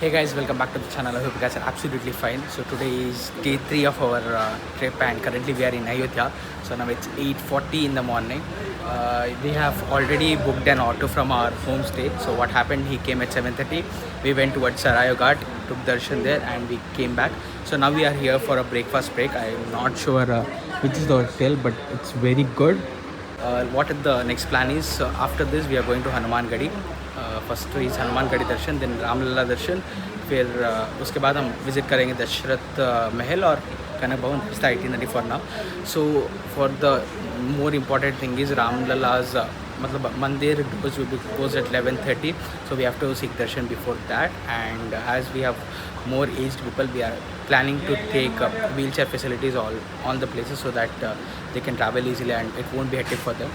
Hey guys, welcome back to the channel. I hope you guys are absolutely fine. So today is day 3 of our trip and currently we are in Ayodhya. So now it's 8:40 in the morning. We have already booked an auto from our homestay. So what happened, he came at 7:30. We went towards Sarayo Ghat, took darshan there and we came back. So now we are here for a breakfast break. I am not sure which is the hotel, but it's very good. What the next plan is, so after this we are going to Hanuman Gadi. First is Hanuman Garhi darshan, then Ramlala darshan, फिर उसके बाद हम visit करेंगे दशरथ महल और Kanak Bhavan. It's the itinerary for now. So for the more important thing is Ramlala's मतलब मंदिर goes at 11:30, so we have to seek darshan before that. And as we have more aged people, we are planning to take wheelchair facilities all on the places so that they can travel easily and it won't be hectic for them.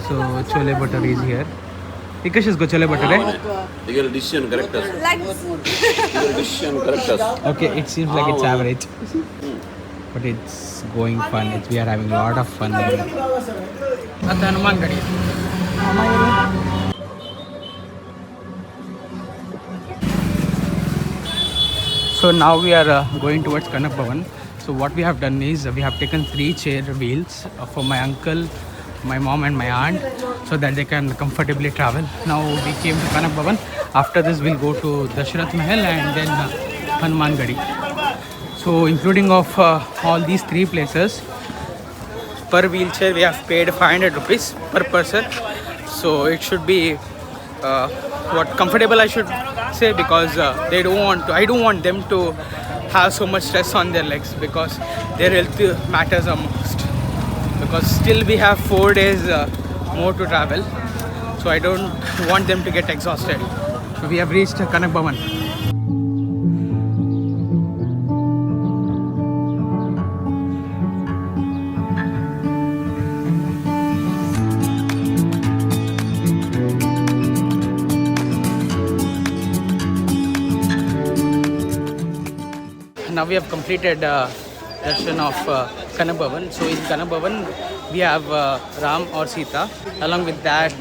So chole butter is here. Ikash is go chole butter, right? You get a decision correctors. You get a decision correctors. Okay, it seems like it's average, but it's going fun. We are having a lot of fun. At Hanuman Gadi. So now we are going towards Kanak Bhavan. So what we have done is we have taken 3 chair wheels for my uncle, my mom and my aunt, so that they can comfortably travel. Now we came to Kanak Bhavan. After this we'll go to Dashrath Mahal and then Hanuman Gadi. So including of all these 3 places, per wheelchair we have paid 500 rupees per person. So it should be what comfortable, I should say, because they don't want to, I don't want them to have so much stress on their legs because their health matters the most, because still we have 4 days more to travel, so I don't want them to get exhausted. So we have reached Kanak Bhavan. Now we have completed darshan of Kanak Bhavan. So in Kanak Bhavan we have Ram or Sita. Along with that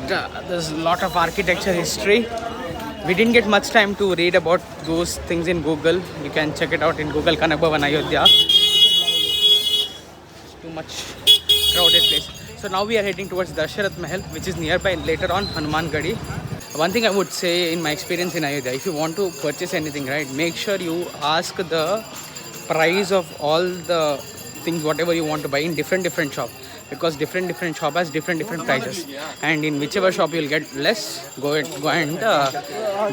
there's a lot of architecture history. We didn't get much time to read about those things in Google. You can check it out in Google, Kanak Bhavan Ayodhya. It's too much crowded place. So now we are heading towards Dashrath Mahal, which is nearby, and later on Hanuman Gadi. One thing I would say in my experience in Ayodhya, if you want to purchase anything, right, make sure you ask the price of all the things, whatever you want to buy in different shop, because different shop has different prices, and in whichever shop you'll get less, go and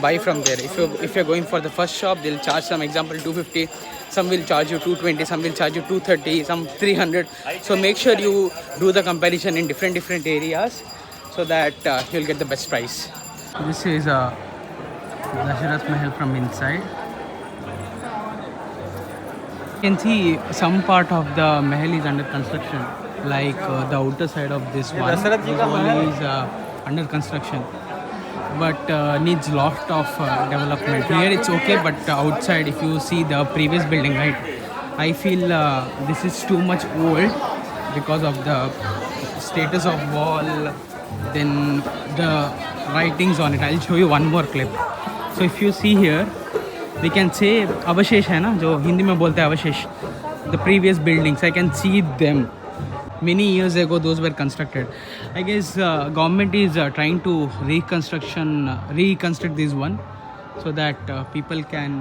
buy from there. If you're going for the first shop, they'll charge some example 250, some will charge you 220, some will charge you 230, some 300. So make sure you do the comparison in different areas so that you'll get the best price. This is Dashrath Mahal from inside. You can see some part of the Mahal is under construction, like the outer side of this one is under construction, but needs lot of development. Here it's okay, but outside, if you see the previous building, right, I feel this is too much old because of the status of wall, then the writings on it. I'll show you one more clip. So if you see here, we can say avashesh hai na, jo Hindi mein bolte hai avashesh, the previous buildings, I can see them. Many years ago those were constructed. I guess government is trying to reconstruct this one so that people can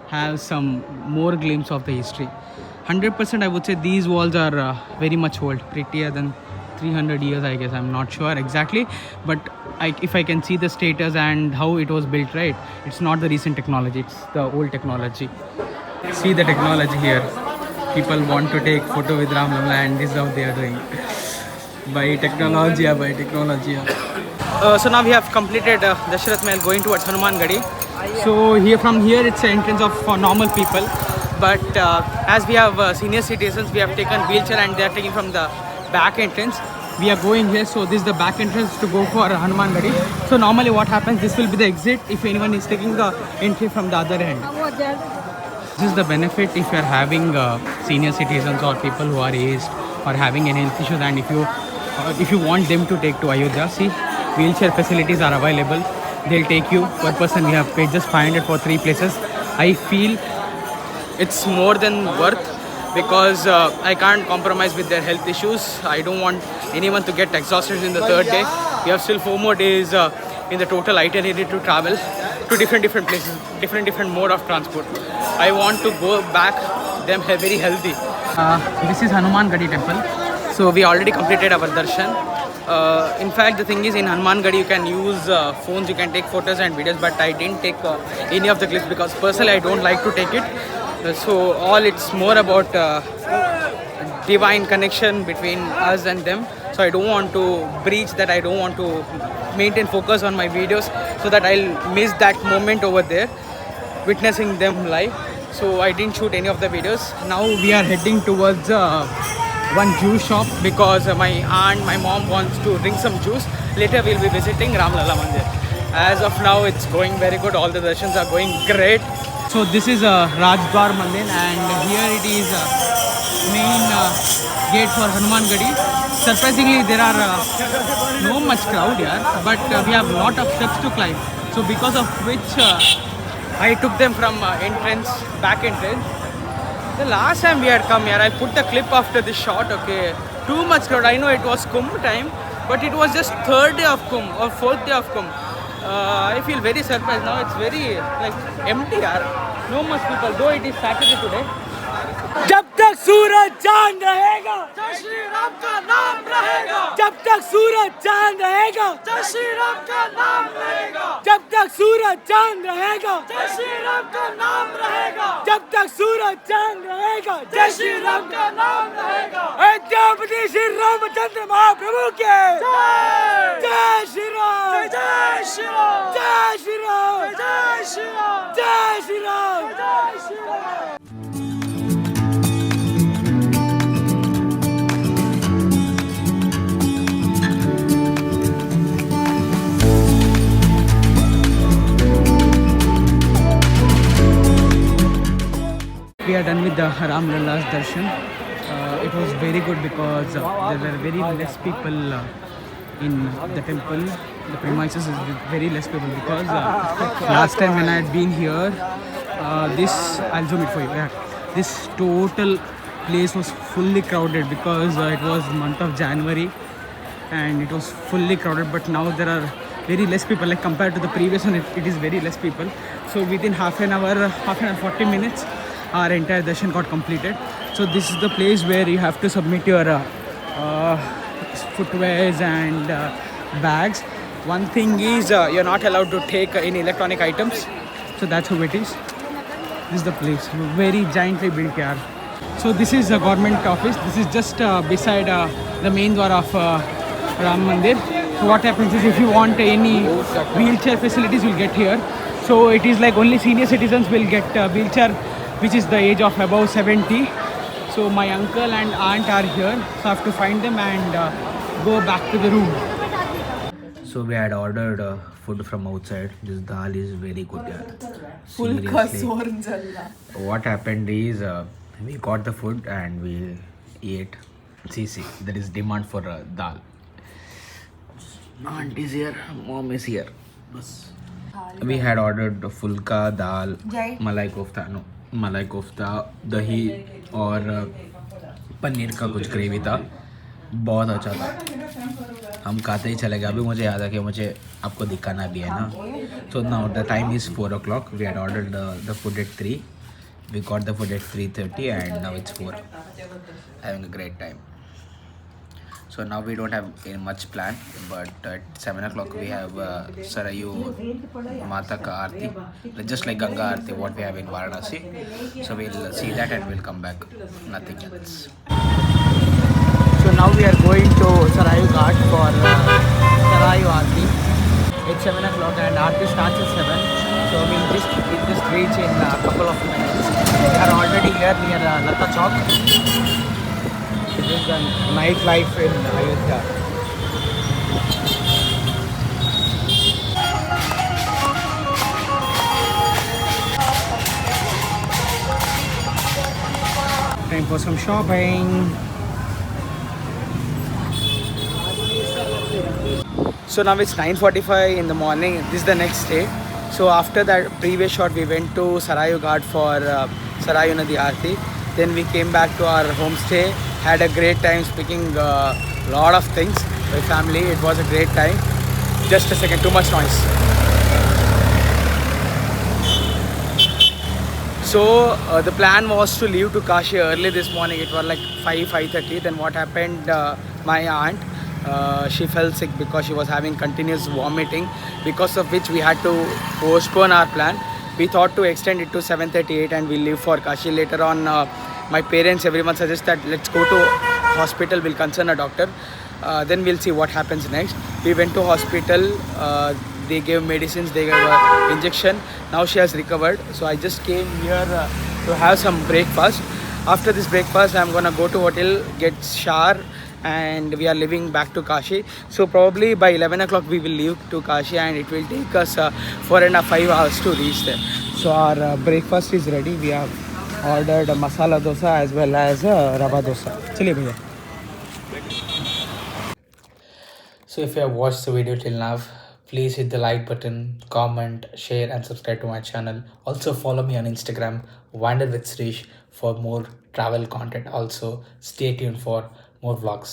have some more glimpse of the history. 100% I would say these walls are very much old, prettier than 300 years, I guess. I'm not sure exactly, but if I can see the status and how it was built, right, it's not the recent technology, it's the old technology. See the technology here. People want to take photo with Ram Lalla, and this is how they are doing. By technology. So now we have completed Dashrath Mahal, going towards Hanuman Gadi. So from here it's the entrance of for normal people, but as we have senior citizens, we have taken wheelchair and they are taking from the back entrance. We are going here, so this is the back entrance to go for Hanuman Gadi. So normally what happens, this will be the exit if anyone is taking the entry from the other end. This is the benefit if you are having senior citizens or people who are aged or having any health issues, and if you want them to take to Ayodhya, see, wheelchair facilities are available. They'll take you per person. We have paid just 500 for 3 places. I feel it's more than worth because I can't compromise with their health issues. I don't want anyone to get exhausted in the third day. We have still 4 more days in the total itinerary to travel to different places, different mode of transport. I want to go back them very healthy. This is Hanuman Gadi temple. So we already completed our darshan. In fact, the thing is, in Hanuman Gadi you can use phones, you can take photos and videos, but I didn't take any of the clips because personally I don't like to take it. So all it's more about divine connection between us and them. So I don't want to breach that. I don't want to maintain focus on my videos so that I'll miss that moment over there, witnessing them live. So I didn't shoot any of the videos. Now we are heading towards one juice shop because my mom wants to drink some juice. Later we'll be visiting Ramlala Mandir. As of now it's going very good. All the darshans are going great. So this is Rajdwar Mandir and here it is main gate for Hanuman Gadi. Surprisingly there are no much crowd here, but we have lot of steps to climb. So because of which I took them from back entrance. The last time we had come here, I put the clip after this shot, okay. Too much crowd. I know it was Kumbh time, but it was just 3rd day of Kumbh or 4th day of Kumbh. I feel very surprised now. It's very like empty here. No much people, though it is Saturday today. जब तक सूरज चांद रहेगा जय श्री राम का नाम रहेगा. जब तक सूरज चांद रहेगा जय श्री राम का नाम रहेगा. जब तक सूरज चांद रहेगा जय श्री राम का नाम रहेगा. जब तक सूरज चांद रहेगा जय श्री राम का नाम रहेगा. अयोध्यापति श्री रामचंद्र महाप्रभु के जय. जय श्री राम. जय श्री राम. जय श्री राम. जय श्री राम. जय श्री राम. जय Shri Ram. We are done with the Ram Lala's darshan. It was very good because there were very less people in the temple. The premises is very less people because last time when I had been here, I'll zoom it for you. Yeah, this total place was fully crowded because it was month of January and it was fully crowded. But now there are very less people, like compared to the previous one, it is very less people. So within half an hour 40 minutes. Our entire darshan got completed. So this is the place where you have to submit your footwears and bags. One thing is you're not allowed to take any electronic items. So that's how it is. This is the place, very giantly built here. So this is a government office. This is just beside the main door of Ram Mandir. So what happens is if you want any wheelchair facilities, you'll get here. So it is like only senior citizens will get wheelchair, which is the age of above 70. So my uncle and aunt are here, so I have to find them and go back to the room. So we had ordered food from outside. This dal is very good. Seriously. What happened is we got the food and we ate. See, there is demand for dal. Aunt is here, mom is here. We had ordered fulka, dal, malai kofta, dahi और पनीर का कुछ gravy था. बहुत अच्छा था. हम खाते ही चले गए. अभी मुझे याद है कि मुझे आपको दिखाना भी है ना. So now the time is 4 o'clock. We had ordered the food at 3. We got the food at 3:30 and now it's 4. Having a great time. So now we don't have much plan, but at 7 o'clock we have Sarayu Mata Ka Aarti, just like Ganga Aarti, what we have in Varanasi. So we'll see that and we'll come back. Nothing else. So now we are going to Sarayu Ghat for Sarayu Aarti. It's 7 o'clock and Aarti starts at 7. So we'll just reach in a couple of minutes. We are already here near Lata Chowk. This is the nightlife in Ayodhya. Time for some shopping. So now it's 9:45 in the morning. This is the next day. So after that previous shot, we went to Sarayu Ghat for Sarayu Nadi Aarti. Then we came back to our homestay. Had a great time speaking lot of things with family. It was a great time. Just a second, too much noise. So the plan was to leave to Kashi early this morning. It was like 5:30. Then what happened? My aunt, she fell sick because she was having continuous vomiting, because of which we had to postpone our plan. We thought to extend it to 7:38 and we leave for Kashi. Later on, my parents, everyone suggests that let's go to hospital. We'll consult a doctor. Then we'll see what happens next. We went to hospital. They gave medicines, they gave an injection. Now she has recovered. So I just came here to have some breakfast. After this breakfast, I'm gonna go to hotel, get shower, and we are leaving back to Kashi. So probably by 11 o'clock we will leave to Kashi, and it will take us 4.5 hours to reach there. So our breakfast is ready. We have ordered a masala dosa as well as rava dosa. Chaliye bhaiya. So if you have watched the video till now, please hit the like button, comment, share and subscribe to my channel. Also follow me on Instagram, Wander with Srish, for more travel content. Also stay tuned for more vlogs.